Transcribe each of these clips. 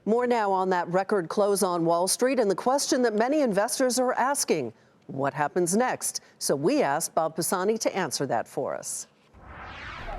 More now on that record close on Wall Street and the question that many investors are asking, what happens next? So we asked Bob Pisani to answer that for us.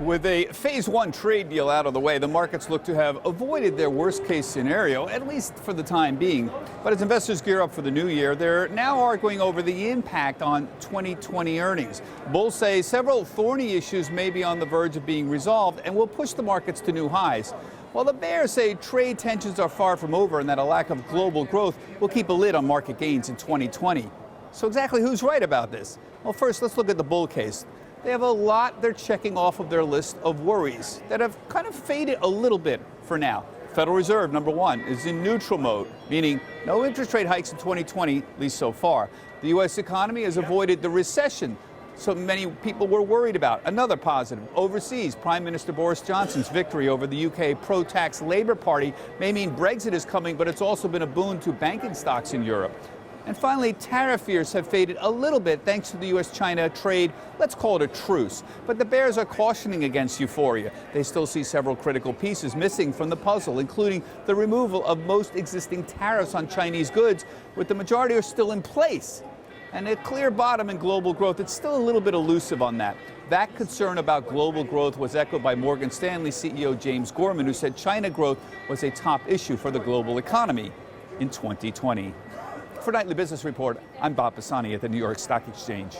With a phase one trade deal out of the way, the markets look to have avoided their worst case scenario, at least for the time being. But as investors gear up for the new year, they're now arguing over the impact on 2020 earnings. Bulls say several thorny issues may be on the verge of being resolved and will push the markets to new highs. While the bears say trade tensions are far from over and that a lack of global growth will keep a lid on market gains in 2020. So exactly who's right about this? Well, first, let's look at the bull case. They have a lot they're checking off of their list of worries that have kind of faded a little bit for now. Federal Reserve, number one, is in neutral mode, meaning no interest rate hikes in 2020, at least so far. The U.S. economy has avoided the recession so many people were worried about. Another positive, overseas, Prime Minister Boris Johnson's victory over the UK pro-tax Labour Party may mean Brexit is coming, but it's also been a boon to banking stocks in Europe. And finally, tariff fears have faded a little bit thanks to the U.S.-China trade, let's call it a truce. But the bears are cautioning against euphoria. They still see several critical pieces missing from the puzzle, including the removal of most existing tariffs on Chinese goods, with the majority are still in place. And a clear bottom in global growth, it's still a little bit elusive on that. That concern about global growth was echoed by Morgan Stanley CEO James Gorman, who said China growth was a top issue for the global economy in 2020. For Nightly Business Report, I'm Bob Pisani at the New York Stock Exchange.